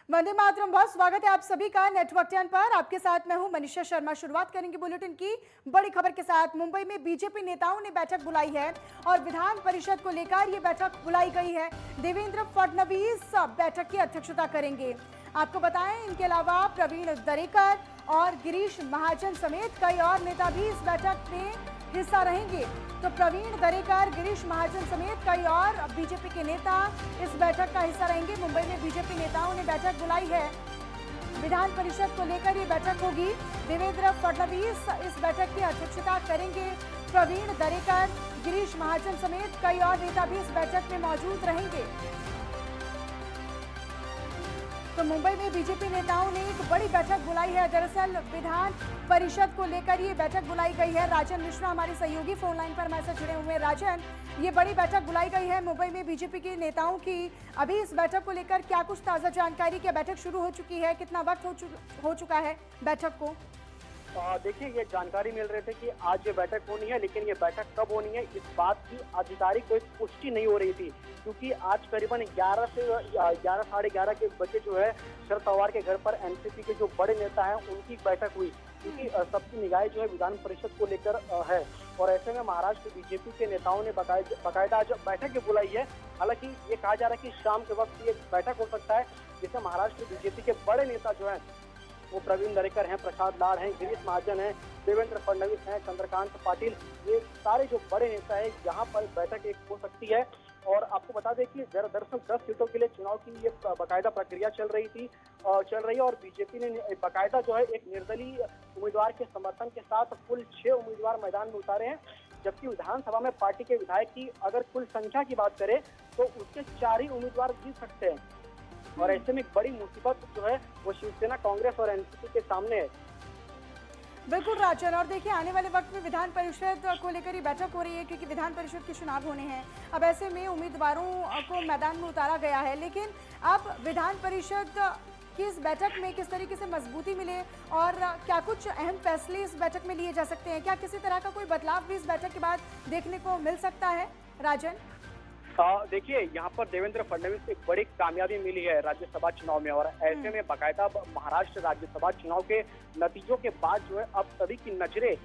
वंदे मातरम। बहुत स्वागत है आप सभी का नेटवर्क 10 पर। आपके साथ मैं हूं मनीषा शर्मा। शुरुआत करेंगे बुलेटिन की बड़ी खबर के साथ। मुंबई में बीजेपी नेताओं ने बैठक बुलाई है और विधान परिषद को लेकर ये बैठक बुलाई गई है। देवेंद्र फडणवीस बैठक की अध्यक्षता करेंगे। आपको बताएं, इनके अलावा प्रवीण दरेकर और गिरीश महाजन समेत कई और नेता भी इस बैठक में हिस्सा रहेंगे। तो प्रवीण दरेकर, गिरीश महाजन समेत कई और बीजेपी के नेता इस बैठक का हिस्सा रहेंगे। मुंबई में बीजेपी नेताओं ने बैठक बुलाई है। विधान परिषद को लेकर ये बैठक होगी। देवेंद्र फडणवीस इस बैठक की अध्यक्षता करेंगे। प्रवीण दरेकर, गिरीश महाजन समेत कई और नेता भी इस बैठक में मौजूद रहेंगे। तो मुंबई में बीजेपी नेताओं ने एक बड़ी बैठक बुलाई है। दरअसल विधान परिषद को लेकर ये बैठक बुलाई गई है। राजन मिश्रा हमारे सहयोगी फोन लाइन पर हमारे साथ जुड़े हुए हैं। राजन, ये बड़ी बैठक बुलाई गई है मुंबई में बीजेपी के नेताओं की। अभी इस बैठक को लेकर क्या कुछ ताजा जानकारी? क्या बैठक शुरू हो चुकी है? कितना वक्त हो चुका है बैठक को? देखिए, ये जानकारी मिल रही थी कि आज ये बैठक होनी है, लेकिन ये बैठक कब होनी है इस बात की आधिकारिक कोई पुष्टि नहीं हो रही थी, क्योंकि आज करीबन 11 से 11 साढ़े 11 के बजे जो है शरद पवार के घर पर एनसीपी के जो बड़े नेता हैं उनकी बैठक हुई, क्योंकि सबकी निगाहें जो है विधान परिषद को लेकर है। और ऐसे में महाराष्ट्र बीजेपी के नेताओं ने बाकायदा आज बैठक बुलाई है। हालांकि ये कहा जा रहा है कि शाम के वक्त ये बैठक हो सकता है, जिससे महाराष्ट्र बीजेपी के बड़े नेता जो है वो प्रवीण दरेकर हैं, प्रसाद लाड़ हैं, गिरीश महाजन हैं, देवेंद्र फडणवीस हैं, चंद्रकांत पाटिल, ये सारे जो बड़े नेता हैं यहाँ पर बैठक एक हो सकती है। और आपको बता दें कि दरअसल 10 सीटों के लिए चुनाव की ये बाकायदा प्रक्रिया चल रही है और बीजेपी ने बाकायदा जो है एक निर्दलीय उम्मीदवार के समर्थन के साथ कुल 6 उम्मीदवार मैदान में उतारे हैं, जबकि विधानसभा में पार्टी के विधायक की अगर कुल संख्या की बात करें तो उसके 4 ही उम्मीदवार जीत सकते हैं। और ऐसे में एक बड़ी मुसीबत जो है वो शिवसेना, कांग्रेस और एनसीपी के सामने है। बिल्कुल राजन, और देखिए आने वाले वक्त में विधान परिषद को लेकर ये बैठक हो रही है, क्योंकि विधान परिषद के चुनाव होने हैं। अब ऐसे में उम्मीदवारों को मैदान में उतारा गया है, लेकिन अब विधान परिषद की इस बैठक में किस तरीके से मजबूती मिले और क्या कुछ अहम फैसले इस बैठक में लिए जा सकते हैं? क्या किसी तरह का कोई बदलाव भी इस बैठक के बाद देखने को मिल सकता है राजन? देखिए, यहाँ पर देवेंद्र फडणवीस को एक बड़ी कामयाबी मिली है राज्यसभा चुनाव में, और ऐसे में बाकायदा महाराष्ट्र राज्यसभा चुनाव के नतीजों के बाद जो है अब सभी की नजरें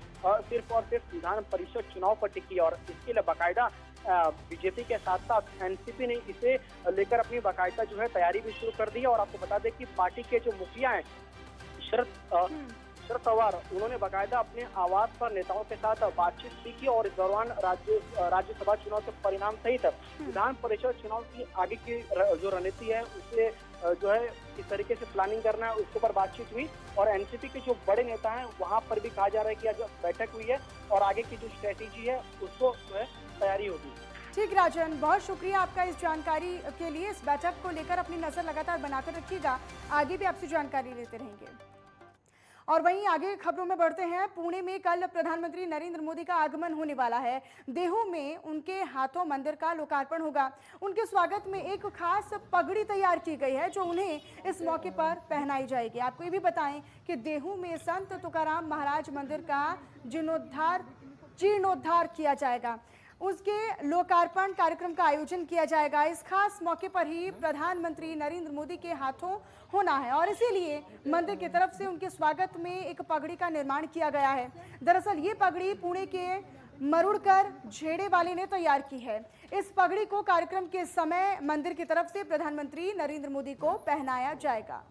सिर्फ और सिर्फ विधान परिषद चुनाव पर टिकी, और इसके लिए बाकायदा बीजेपी के साथ साथ एनसीपी ने इसे लेकर अपनी बाकायदा जो है तैयारी भी शुरू कर दी है। और आपको बता दें कि पार्टी के जो मुखिया हैं शरद पवार, उन्होंने बाकायदा अपने आवास पर नेताओं के साथ बातचीत भी की, और इस दौरान राज्यसभा चुनाव के परिणाम सहित विधान परिषद चुनाव की आगे की जो रणनीति है उसे जो है किस तरीके से प्लानिंग करना है उसके ऊपर बातचीत हुई। और एनसीपी के जो बड़े नेता हैं वहां पर भी कहा जा रहा है कि आज बैठक हुई है और आगे की जो स्ट्रेटेजी है उसको जो है तैयारी होगी। ठीक राजन, बहुत शुक्रिया आपका इस जानकारी के लिए। इस बैठक को लेकर अपनी नजर लगातार बनाकर रखिएगा, आगे भी आपसे जानकारी लेते रहेंगे। और वहीं आगे खबरों में बढ़ते हैं। पुणे में कल प्रधानमंत्री नरेंद्र मोदी का आगमन होने वाला है। देहू में उनके हाथों मंदिर का लोकार्पण होगा। उनके स्वागत में एक खास पगड़ी तैयार की गई है जो उन्हें इस मौके पर पहनाई जाएगी। आपको ये भी बताएं कि देहू में संत तुकाराम महाराज मंदिर का जीर्णोद्धार किया जाएगा। उसके लोकार्पण कार्यक्रम का आयोजन किया जाएगा। इस खास मौके पर ही प्रधानमंत्री नरेंद्र मोदी के हाथों होना है और इसीलिए मंदिर की तरफ से उनके स्वागत में एक पगड़ी का निर्माण किया गया है। दरअसल ये पगड़ी पुणे के मरुड़कर झेड़े वाले ने तैयार की है। इस पगड़ी को कार्यक्रम के समय मंदिर की तरफ से प्रधानमंत्री नरेंद्र मोदी को पहनाया जाएगा।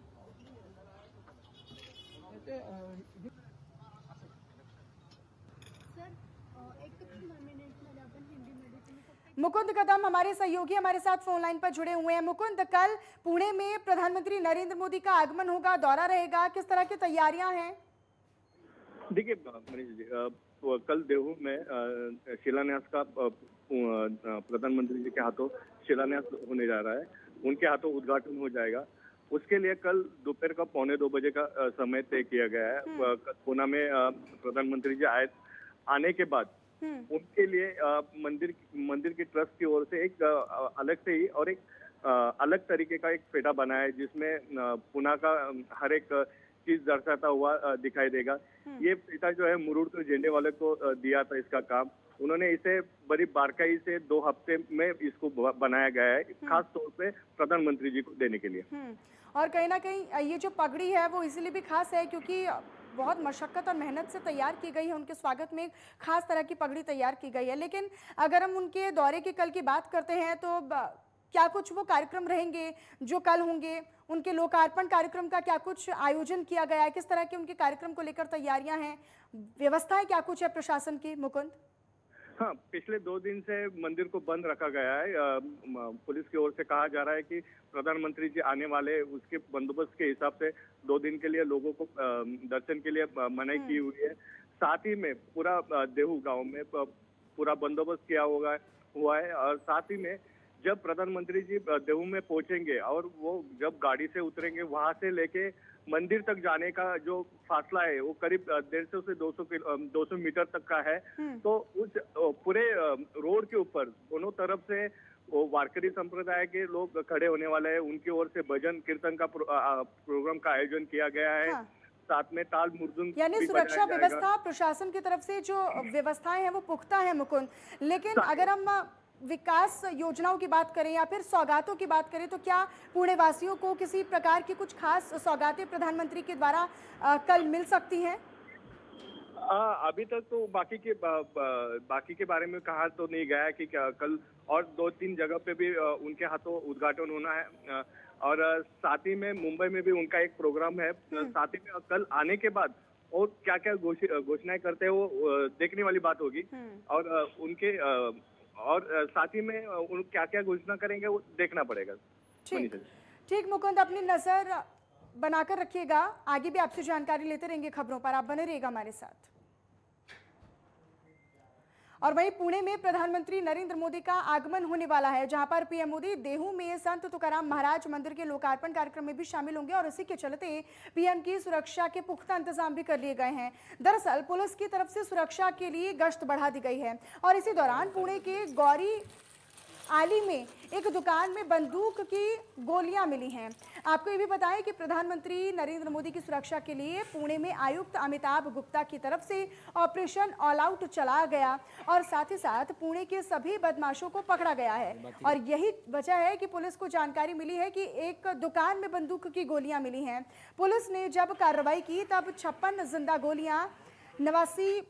मुकुंद कदम हमारे सहयोगी हमारे साथ फोन लाइन पर जुड़े हुए हैं। मुकुंद, कल पुणे में प्रधानमंत्री नरेंद्र मोदी का आगमन होगा, दौरा रहेगा, किस तरह की तैयारियां हैं? देखिए मनीष जी, कल देहू में शिलान्यास का प्रधानमंत्री जी के हाथों शिलान्यास होने जा रहा है। उनके हाथों उद्घाटन हो जाएगा। उसके लिए कल दोपहर का 1:45 बजे का समय तय किया गया है। पुणे में प्रधानमंत्री जी आने के बाद उनके लिए मंदिर की ट्रस्ट की ओर से एक अलग से ही और एक अलग तरीके का एक फेटा बना है, जिसमें पुणे का हर एक चीज दर्शाता हुआ दिखाई देगा। ये फेटा जो है मुरुड़ के झंडे वाले को दिया था इसका काम। उन्होंने इसे बड़ी बारकाई से 2 हफ्ते में इसको बनाया गया है, खास तौर पे प्रधानमंत्री जी को देने के लिए। और कहीं ना कहीं ये जो पगड़ी है वो इसलिए भी खास है क्योंकि बहुत मशक्क़त और मेहनत से तैयार की गई है। उनके स्वागत में खास तरह की पगड़ी तैयार की गई है। लेकिन अगर हम उनके दौरे की कल की बात करते हैं तो क्या कुछ वो कार्यक्रम रहेंगे जो कल होंगे? उनके लोकार्पण कार्यक्रम का क्या कुछ आयोजन किया गया है? किस तरह के उनके कार्यक्रम को लेकर तैयारियां हैं? व्यवस्थाएं क्या कुछ है प्रशासन की, मुकुंद? हाँ, पिछले 2 दिन से मंदिर को बंद रखा गया है। पुलिस की ओर से कहा जा रहा है कि प्रधानमंत्री जी आने वाले, उसके बंदोबस्त के हिसाब से 2 दिन के लिए लोगों को दर्शन के लिए मनाही की हुई है। साथ ही में पूरा देहू गांव में पूरा बंदोबस्त किया हुआ है। और साथ ही में जब प्रधानमंत्री जी देहू में पहुंचेंगे और वो जब गाड़ी से उतरेंगे, वहां से लेके मंदिर तक जाने का जो फासला है वो करीब 150 से 200 मीटर तक का है। तो उस पूरे रोड के ऊपर दोनों तरफ से वो वारकरी संप्रदाय के लोग खड़े होने वाले हैं। उनकी ओर से भजन कीर्तन का प्रोग्राम का आयोजन किया गया है। हाँ। साथ में ताल मुर्दुन यानी भी सुरक्षा बजाया जाएगा। व्यवस्था प्रशासन की तरफ से जो व्यवस्थाएं हैं वो पुख्ता है, मुकुंद। लेकिन अगर हम विकास योजनाओं की बात करें या फिर सौगातों की बात करें तो क्या पुणे वासियों को किसी प्रकार की कुछ खास सौगातें प्रधानमंत्री के द्वारा कल मिल सकती हैं? अभी तक तो बाकी के बारे में कहा तो नहीं गया है कि कल और 2-3 जगह पे भी उनके हाथों उद्घाटन होना है। और साथ ही में मुंबई में भी उनका एक प्रोग्राम है। साथ ही में कल आने के बाद और क्या क्या घोषणाएं करते हैं वो देखने वाली बात होगी। और उनके और साथ ही में उन क्या क्या घोषणा करेंगे वो देखना पड़ेगा। ठीक ठीक मुकुंद, अपनी नजर बनाकर रखिएगा। आगे भी आपसे जानकारी लेते रहेंगे खबरों पर, आप बने रहिएगा हमारे साथ। और वहीं पुणे में प्रधानमंत्री नरेंद्र मोदी का आगमन होने वाला है, जहां पर पीएम मोदी देहू में संत तुकाराम महाराज मंदिर के लोकार्पण कार्यक्रम में भी शामिल होंगे और इसी के चलते पीएम की सुरक्षा के पुख्ता इंतजाम भी कर लिए गए हैं। दरअसल पुलिस की तरफ से सुरक्षा के लिए गश्त बढ़ा दी गई है और इसी दौरान पुणे के गौरी आली में एक दुकान में बंदूक की गोलियां मिली हैं। आपको ये भी बताएं कि प्रधानमंत्री नरेंद्र मोदी की सुरक्षा के लिए पुणे में आयुक्त अमिताभ गुप्ता की तरफ से ऑपरेशन ऑल आउट चलाया गया और साथ ही साथ पुणे के सभी बदमाशों को पकड़ा गया है। और यही वजह है कि पुलिस को जानकारी मिली है कि एक दुकान में बंदूक की गोलियां मिली हैं। पुलिस ने जब कार्रवाई की तब 56 जिंदा गोलियां, 89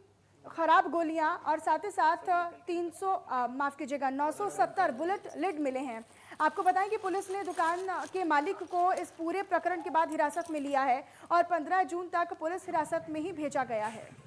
खराब गोलियां और साथ ही साथ 970 बुलेट लिड मिले हैं। आपको बताएं कि पुलिस ने दुकान के मालिक को इस पूरे प्रकरण के बाद हिरासत में लिया है और 15 जून तक पुलिस हिरासत में ही भेजा गया है।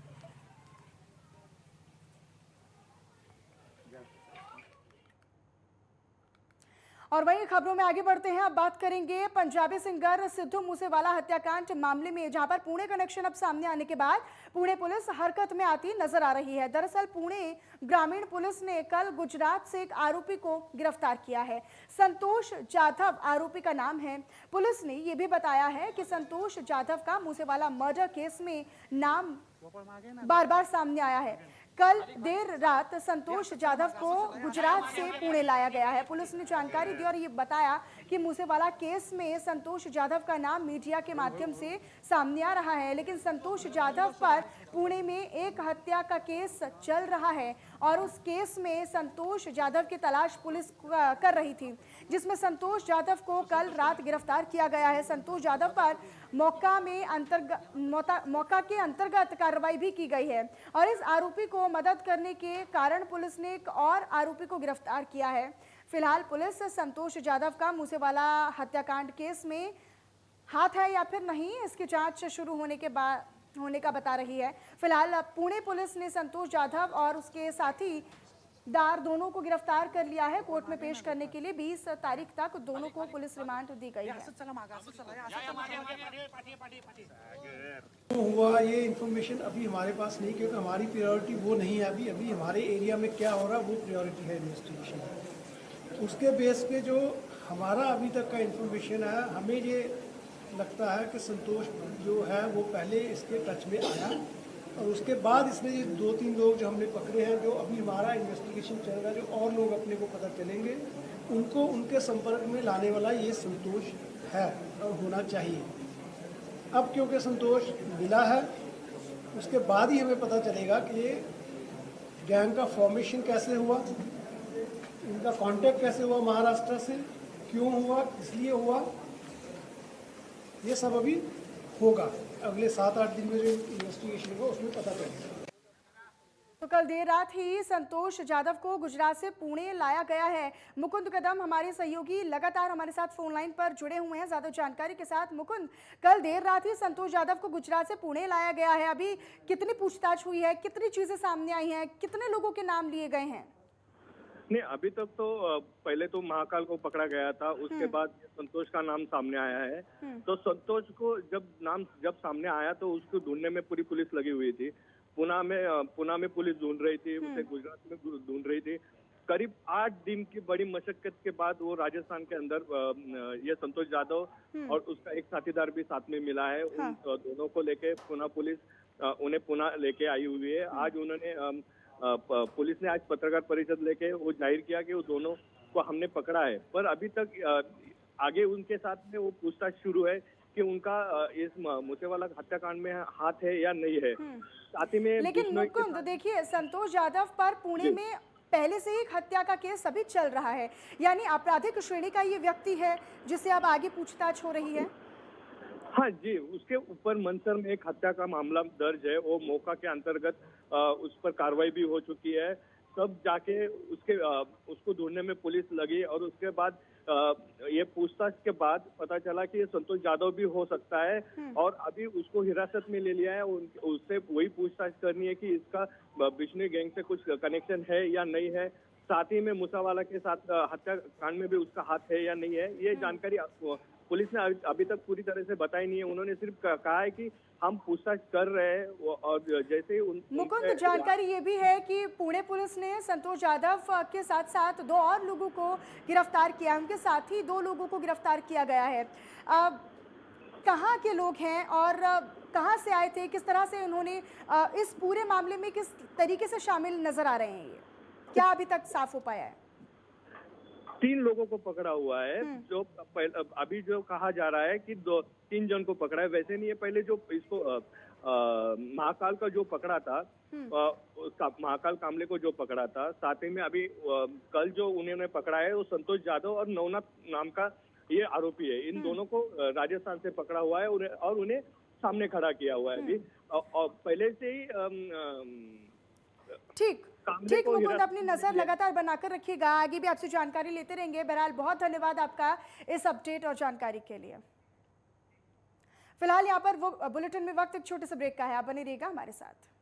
और वहीं खबरों में आगे बढ़ते हैं। अब बात करेंगे पंजाबी सिंगर सिद्धू मूसेवाला हत्याकांड मामले में, जहां पर पुणे कनेक्शन अब सामने आने के बाद पुणे पुलिस हरकत में आती नजर आ रही है। दरअसल पुणे ग्रामीण पुलिस ने कल गुजरात से एक आरोपी को गिरफ्तार किया है। संतोष जाधव आरोपी का नाम है। पुलिस ने यह भी बताया है कि संतोष जाधव का मूसेवाला मर्डर केस में नाम बार बार सामने आया है। कल देर रात संतोष जाधव को गुजरात से पुणे लाया गया है। पुलिस ने जानकारी दी और ये बताया कि मूसेवाला केस में संतोष जाधव का नाम मीडिया के माध्यम से सामने आ रहा है, लेकिन संतोष जाधव पर पुणे में एक हत्या का केस चल रहा है और उस केस में संतोष जाधव की तलाश पुलिस कर रही थी, जिसमें संतोष जाधव को कल रात गिरफ्तार किया गया है। संतोष जाधव पर मौका के अंतर्गत कार्रवाई भी की गई है और इस आरोपी को मदद करने के कारण पुलिस ने एक और आरोपी को गिरफ्तार किया है। फिलहाल पुलिस संतोष जाधव का मूसेवाला हत्याकांड केस में हाथ है या फिर नहीं, इसकी जांच शुरू होने का बता रही है। फिलहाल पुणे पुलिस ने संतोष जाधव और उसके साथी दार दोनों को गिरफ्तार कर लिया है। कोर्ट में पेश करने के लिए 20 तारीख तक दोनों को पुलिस रिमांड दी गई है। हुआ ये इन्फॉर्मेशन अभी हमारे पास नहीं, क्योंकि हमारी प्रायोरिटी वो नहीं है। अभी हमारे एरिया में क्या हो रहा है वो प्रायोरिटी है इन्वेस्टिगेशन। उसके बेस पे जो हमारा अभी तक का इन्फॉर्मेशन है, हमें ये लगता है कि संतोष जो है वो पहले इसके टच में आया और उसके बाद इसने ये 2-3 लोग जो हमने पकड़े हैं, जो अभी हमारा इन्वेस्टिगेशन चल रहा है, जो और लोग अपने को पता चलेंगे, उनको उनके संपर्क में लाने वाला ये संतोष है और होना चाहिए। अब क्योंकि संतोष मिला है, उसके बाद ही हमें पता चलेगा कि ये गैंग का फॉर्मेशन कैसे हुआ, इनका कांटेक्ट कैसे हुआ महाराष्ट्र से, क्यों हुआ, किस लिए हुआ, ये सब अभी होगा, अगले 7-8 दिन में जो इन्वेस्टिगेशन होगा उसमें पता चलेगा। तो कल देर रात ही संतोष जाधव को गुजरात से पुणे लाया गया है। मुकुंद कदम हमारे सहयोगी लगातार हमारे साथ फोन लाइन पर जुड़े हुए हैं ज्यादा जानकारी के साथ। मुकुंद, कल देर रात ही संतोष जाधव को गुजरात से पुणे लाया गया है, अभी कितनी पूछताछ हुई है, कितनी चीजें सामने आई हैं, कितने लोगों के नाम लिए गए हैं? नहीं, अभी तक तो पहले तो महाकाल को पकड़ा गया था, उसके बाद संतोष का नाम सामने आया है। तो संतोष को जब सामने आया तो उसको ढूंढने में पूरी पुलिस लगी हुई थी। पुणे में पुलिस ढूंढ रही थी, उसे गुजरात में ढूंढ रही थी। करीब 8 दिन की बड़ी मशक्कत के बाद वो राजस्थान के अंदर ये संतोष जाधव और उसका एक साथीदार भी साथ में मिला है। उन दोनों को लेके पुणे पुलिस उन्हें पुणे लेके आई हुई है। आज उन्होंने पुलिस ने आज पत्रकार परिषद लेके वो जाहिर किया कि वो दोनों को हमने पकड़ा है, पर अभी तक आगे उनके साथ में वो पूछताछ शुरू है कि उनका इस मूसेवाला हत्याकांड में हाथ है या नहीं है। साथ ही में लेकिन मुकुंद देखिए, संतोष जाधव पर पुणे में पहले से एक हत्या का केस अभी चल रहा है, यानी आपराधिक श्रेणी का ये व्यक्ति है जिससे अब आगे पूछताछ हो रही है। हाँ जी, उसके ऊपर मनसर में एक हत्या का मामला दर्ज है। वो मौका के अंतर्गत उस पर कार्रवाई भी हो चुकी है। तब जाके उसको ढूंढने में पुलिस लगी और उसके बाद ये पूछताछ के बाद पता चला कि ये संतोष जाधव भी हो सकता है और अभी उसको हिरासत में ले लिया है। उससे वही पूछताछ करनी है कि इसका बिश्नोई गैंग से कुछ कनेक्शन है या नहीं है। साथ ही में मूसेवाला के साथ हत्याकांड में भी उसका हाथ है या नहीं है, ये जानकारी पुलिस ने अभी तक पूरी तरह से बताई नहीं है। उन्होंने सिर्फ कहा है कि हम पूछताछ कर रहे हैं और जैसे ही मुकुंद, जानकारी ये भी है कि पुणे पुलिस ने संतोष जाधव के साथ साथ 2 और लोगों को गिरफ्तार किया है, उनके साथ ही 2 लोगों को गिरफ्तार किया गया है। कहाँ के लोग हैं और कहाँ से आए थे, किस तरह से उन्होंने इस पूरे मामले में किस तरीके से शामिल नजर आ रहे हैं, ये क्या अभी तक साफ हो पाया है? 3 लोगों को पकड़ा हुआ है। जो अभी जो कहा जा रहा है कि 3 जन को पकड़ा है, वैसे नहीं है। पहले जो इसको महाकाल का जो पकड़ा था, महाकाल कामले को जो पकड़ा था, साथ ही में अभी कल जो उन्होंने पकड़ा है वो संतोष जाधव और नवनाथ नाम का ये आरोपी है। इन दोनों को राजस्थान से पकड़ा हुआ है और उन्हें सामने खड़ा किया हुआ है अभी। और पहले से ही ठीक मुकुंद, अपनी नजर लगातार बनाकर रखिएगा, आगे भी आपसे जानकारी लेते रहेंगे। बहरहाल बहुत धन्यवाद आपका इस अपडेट और जानकारी के लिए। फिलहाल यहाँ पर वो बुलेटिन में वक्त एक छोटे से ब्रेक का है, आप बने रहिएगा हमारे साथ।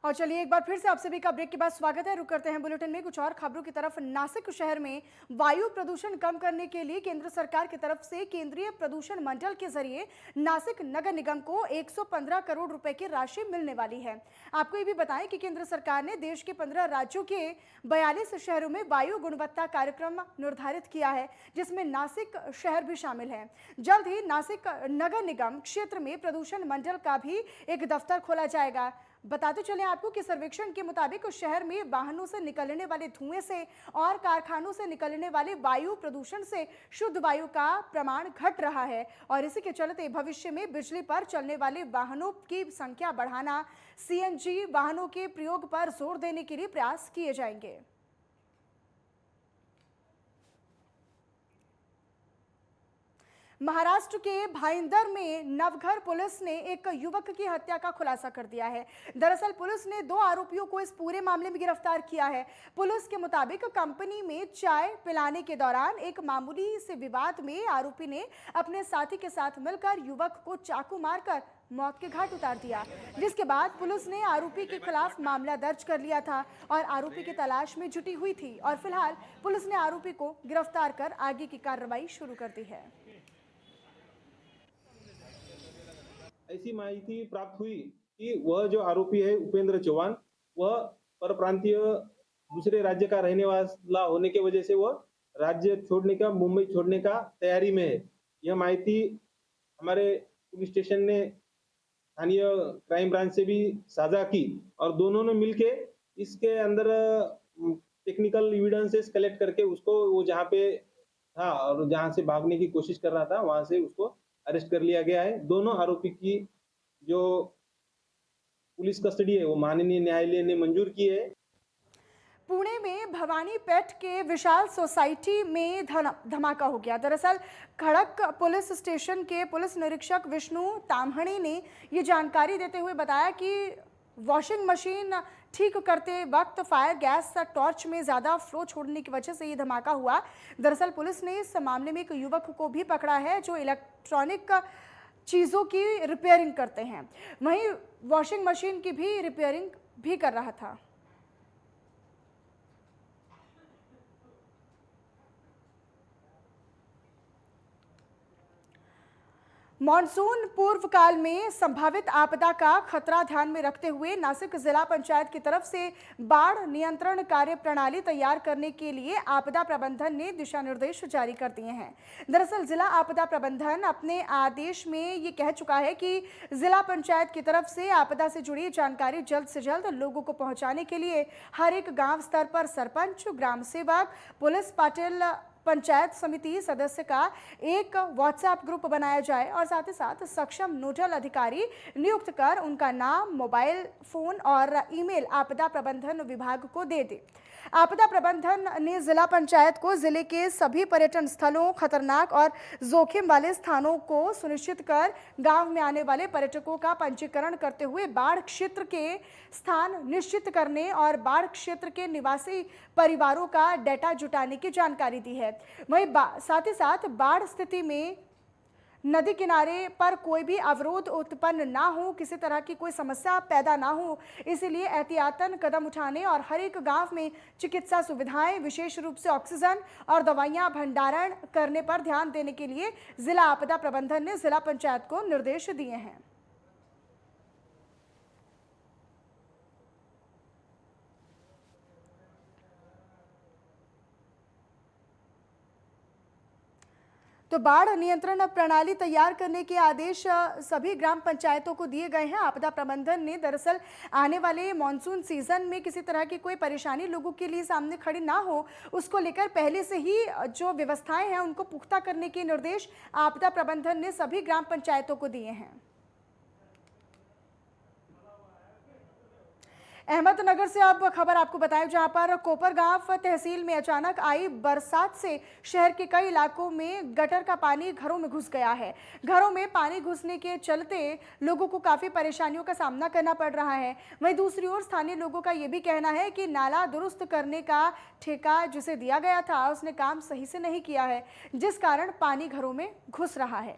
और चलिए एक बार फिर से आप सभी का ब्रेक के बाद स्वागत है। रुक करते हैं बुलेटिन में कुछ और खबरों की तरफ। नासिक शहर में वायु प्रदूषण कम करने के लिए केंद्र सरकार की तरफ से केंद्रीय प्रदूषण मंडल के जरिए नासिक नगर निगम को 115 करोड़ रुपए की राशि मिलने वाली है। आपको ये भी बताएं कि केंद्र सरकार ने देश के 15 राज्यों के 42 शहरों में वायु गुणवत्ता कार्यक्रम निर्धारित किया है, जिसमें नासिक शहर भी शामिल है। जल्द ही नासिक नगर निगम क्षेत्र में प्रदूषण मंडल का भी एक दफ्तर खोला जाएगा। बताते चलें आपको कि सर्वेक्षण के मुताबिक उस शहर में वाहनों से निकलने वाले धुएं से और कारखानों से निकलने वाले वायु प्रदूषण से शुद्ध वायु का प्रमाण घट रहा है और इसी के चलते भविष्य में बिजली पर चलने वाले वाहनों की संख्या बढ़ाना, सीएनजी वाहनों के प्रयोग पर जोर देने के लिए प्रयास किए जाएंगे। महाराष्ट्र के भाईंदर में नवघर पुलिस ने एक युवक की हत्या का खुलासा कर दिया है। दरअसल पुलिस ने 2 आरोपियों को इस पूरे मामले में गिरफ्तार किया है। पुलिस के मुताबिक कंपनी में चाय पिलाने के दौरान एक मामूली से विवाद में आरोपी ने अपने साथी के साथ मिलकर युवक को चाकू मारकर मौत के घाट उतार दिया, जिसके बाद पुलिस ने आरोपी के खिलाफ मामला दर्ज कर लिया था और आरोपी की तलाश में जुटी हुई थी और फिलहाल पुलिस ने आरोपी को गिरफ्तार कर आगे की कार्रवाई शुरू कर दी है। ऐसी माहिती प्राप्त हुई कि वह जो आरोपी है उपेंद्र चौहान, वह परप्रांतीय दूसरे राज्य का रहने वाला होने की वजह से वह राज्य छोड़ने का, मुंबई छोड़ने का तैयारी में है। यह माहिती हमारे पुलिस स्टेशन ने स्थानीय क्राइम ब्रांच से भी साझा की और दोनों ने मिलके इसके अंदर टेक्निकल एविडेंसेस कलेक्ट करके उसको वो जहाँ पे था और जहाँ से भागने की कोशिश कर रहा था वहां से उसको अरेस्ट कर लिया गया है। दोनों आरोपी की जो पुलिस कस्टडी है वो माननीय न्यायालय ने मंजूर की है। पुणे में भवानीपेट के विशाल सोसाइटी में धमाका हो गया। दरअसल खड़क पुलिस स्टेशन के पुलिस निरीक्षक विष्णु ताम्हणे ने ये जानकारी देते हुए बताया कि वॉशिंग मशीन ठीक करते वक्त फायर गैस टॉर्च में ज़्यादा फ्लो छोड़ने की वजह से ये धमाका हुआ। दरअसल पुलिस ने इस मामले में एक युवक को भी पकड़ा है जो इलेक्ट्रॉनिक चीज़ों की रिपेयरिंग करते हैं, वहीं वॉशिंग मशीन की भी रिपेयरिंग भी कर रहा था। मॉनसून पूर्व काल में संभावित आपदा का खतरा ध्यान में रखते हुए नासिक जिला पंचायत की तरफ से बाढ़ नियंत्रण कार्य प्रणाली तैयार करने के लिए आपदा प्रबंधन ने दिशा निर्देश जारी कर दिए हैं। दरअसल जिला आपदा प्रबंधन अपने आदेश में ये कह चुका है कि जिला पंचायत की तरफ से आपदा से जुड़ी जानकारी जल्द से जल्द लोगों को पहुंचाने के लिए हर एक गांव स्तर पर सरपंच, ग्राम सेवक, पुलिस पाटिल, पंचायत समिति सदस्य का एक व्हाट्सएप ग्रुप बनाया जाए और साथ ही साथ सक्षम नोडल अधिकारी नियुक्त कर उनका नाम, मोबाइल फोन और ईमेल आपदा प्रबंधन विभाग को दे दे। आपदा प्रबंधन ने जिला पंचायत को जिले के सभी पर्यटन स्थलों, खतरनाक और जोखिम वाले स्थानों को सुनिश्चित कर गांव में आने वाले पर्यटकों का पंजीकरण करते हुए बाढ़ क्षेत्र के स्थान निश्चित करने और बाढ़ क्षेत्र के निवासी परिवारों का डेटा जुटाने की जानकारी दी है। वहीं साथ ही साथ बाढ़ स्थिति में नदी किनारे पर कोई भी अवरोध उत्पन्न ना हो, किसी तरह की कोई समस्या पैदा ना हो, इसलिए एहतियातन कदम उठाने और हर एक गांव में चिकित्सा सुविधाएं, विशेष रूप से ऑक्सीजन और दवाइयां भंडारण करने पर ध्यान देने के लिए जिला आपदा प्रबंधन ने जिला पंचायत को निर्देश दिए हैं। तो बाढ़ नियंत्रण प्रणाली तैयार करने के आदेश सभी ग्राम पंचायतों को दिए गए हैं। आपदा प्रबंधन ने दरअसल आने वाले मॉनसून सीजन में किसी तरह की कोई परेशानी लोगों के लिए सामने खड़ी ना हो, उसको लेकर पहले से ही जो व्यवस्थाएं हैं उनको पुख्ता करने के निर्देश आपदा प्रबंधन ने सभी ग्राम पंचायतों को दिए हैं। अहमदनगर से अब खबर आपको बताएं, जहां पर कोपरगांव तहसील में अचानक आई बरसात से शहर के कई इलाकों में गटर का पानी घरों में घुस गया है। घरों में पानी घुसने के चलते लोगों को काफ़ी परेशानियों का सामना करना पड़ रहा है। वहीं दूसरी ओर स्थानीय लोगों का ये भी कहना है कि नाला दुरुस्त करने का ठेका जिसे दिया गया था उसने काम सही से नहीं किया है, जिस कारण पानी घरों में घुस रहा है।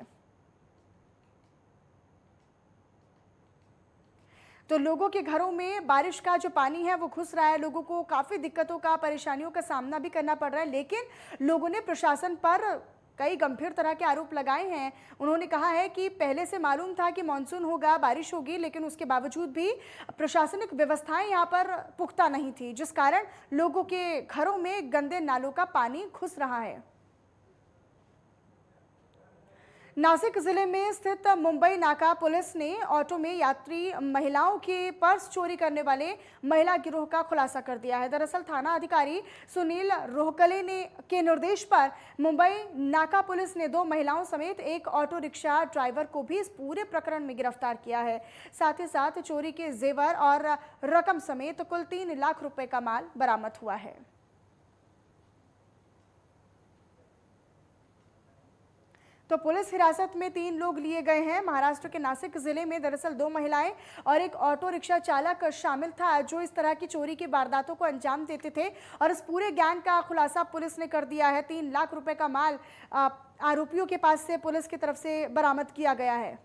तो लोगों के घरों में बारिश का जो पानी है वो घुस रहा है, लोगों को काफ़ी दिक्कतों का, परेशानियों का सामना भी करना पड़ रहा है। लेकिन लोगों ने प्रशासन पर कई गंभीर तरह के आरोप लगाए हैं। उन्होंने कहा है कि पहले से मालूम था कि मानसून होगा, बारिश होगी, लेकिन उसके बावजूद भी प्रशासनिक व्यवस्थाएं यहाँ पर पुख्ता नहीं थी, जिस कारण लोगों के घरों में गंदे नालों का पानी घुस रहा है। नासिक जिले में स्थित मुंबई नाका पुलिस ने ऑटो में यात्री महिलाओं के पर्स चोरी करने वाले महिला गिरोह का खुलासा कर दिया है। दरअसल थाना अधिकारी सुनील रोहकले के निर्देश पर मुंबई नाका पुलिस ने 2 महिलाओं समेत एक ऑटो रिक्शा ड्राइवर को भी इस पूरे प्रकरण में गिरफ्तार किया है। साथ ही साथ चोरी के जेवर और रकम समेत कुल 3 लाख रुपए का माल बरामद हुआ है। तो पुलिस हिरासत में 3 लोग लिए गए हैं। महाराष्ट्र के नासिक जिले में दरअसल 2 महिलाएं और एक ऑटो रिक्शा चालक शामिल था, जो इस तरह की चोरी की वारदातों को अंजाम देते थे और इस पूरे गैंग का खुलासा पुलिस ने कर दिया है। 3 लाख रुपए का माल आरोपियों के पास से पुलिस की तरफ से बरामद किया गया है।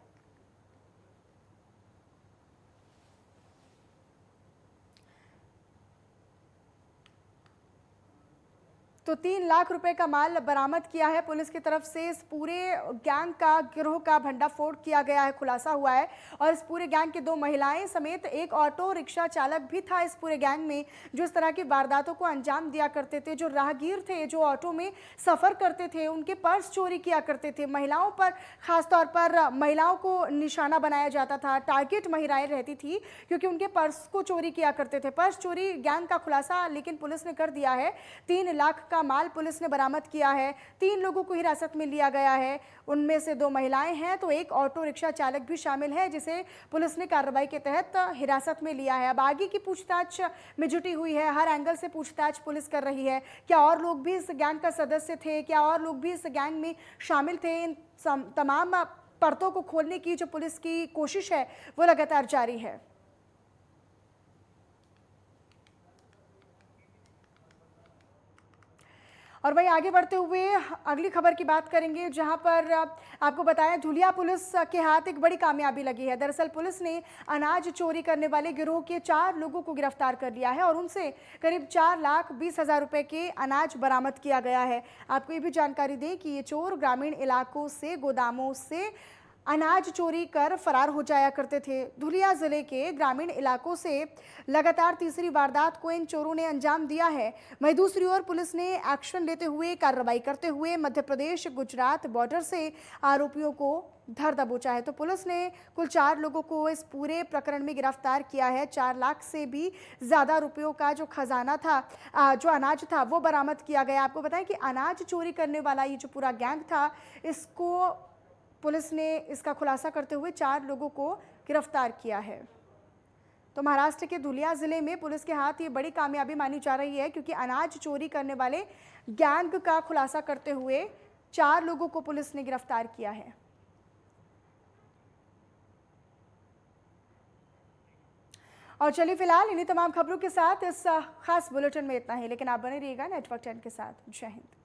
तो 3 लाख रुपए का माल बरामद किया है पुलिस की तरफ से। इस पूरे गैंग का, गिरोह का भंडाफोड़ किया गया है, खुलासा हुआ है। और इस पूरे गैंग के 2 महिलाएं समेत एक ऑटो रिक्शा चालक भी था इस पूरे गैंग में, जो इस तरह की वारदातों को अंजाम दिया करते थे। जो राहगीर थे, जो ऑटो में सफ़र करते थे, उनके पर्स चोरी किया करते थे। महिलाओं पर, खासतौर पर महिलाओं को निशाना बनाया जाता था, टारगेट महिलाएं रहती थी, क्योंकि उनके पर्स को चोरी किया करते थे। पर्स चोरी गैंग का खुलासा लेकिन पुलिस ने कर दिया है। 3 लाख का माल पुलिस ने बरामद किया है। 3 लोगों को हिरासत में लिया गया है, उनमें से 2 महिलाएं हैं तो एक ऑटो रिक्शा चालक भी शामिल है जिसे पुलिस ने कार्रवाई के तहत हिरासत में लिया है। अब आगे की पूछताछ में जुटी हुई है, हर एंगल से पूछताछ पुलिस कर रही है। क्या और लोग भी इस गैंग का सदस्य थे, क्या और लोग भी इस गैंग में शामिल थे, इन तमाम परतों को खोलने की जो पुलिस की कोशिश है वो लगातार जारी है। और वहीं आगे बढ़ते हुए अगली खबर की बात करेंगे, जहां पर आपको बताया धुलिया पुलिस के हाथ एक बड़ी कामयाबी लगी है। दरअसल पुलिस ने अनाज चोरी करने वाले गिरोह के 4 लोगों को गिरफ्तार कर लिया है और उनसे करीब 4,20,000 रुपए के अनाज बरामद किया गया है। आपको ये भी जानकारी दें कि ये चोर ग्रामीण इलाकों से गोदामों से अनाज चोरी कर फरार हो जाया करते थे। धुलिया जिले के ग्रामीण इलाकों से लगातार तीसरी वारदात को इन चोरों ने अंजाम दिया है। वहीं दूसरी ओर पुलिस ने एक्शन लेते हुए कार्रवाई करते हुए मध्य प्रदेश गुजरात बॉर्डर से आरोपियों को धर दबोचा है। तो पुलिस ने कुल 4 लोगों को इस पूरे प्रकरण में गिरफ्तार किया है। 4 लाख से भी ज़्यादा रुपयों का जो खजाना था, जो अनाज था, वो बरामद किया गया। आपको बताएं कि अनाज चोरी करने वाला ये जो पूरा गैंग था, इसको पुलिस ने इसका खुलासा करते हुए 4 लोगों को गिरफ्तार किया है। तो महाराष्ट्र के धुलिया जिले में पुलिस के हाथ ये बड़ी कामयाबी मानी जा रही है, क्योंकि अनाज चोरी करने वाले गैंग का खुलासा करते हुए 4 लोगों को पुलिस ने गिरफ्तार किया है। और चलिए फिलहाल इन्हीं तमाम खबरों के साथ इस खास बुलेटिन में इतना ही, लेकिन आप बने रहिएगा नेटवर्क 10 के साथ। जय हिंद।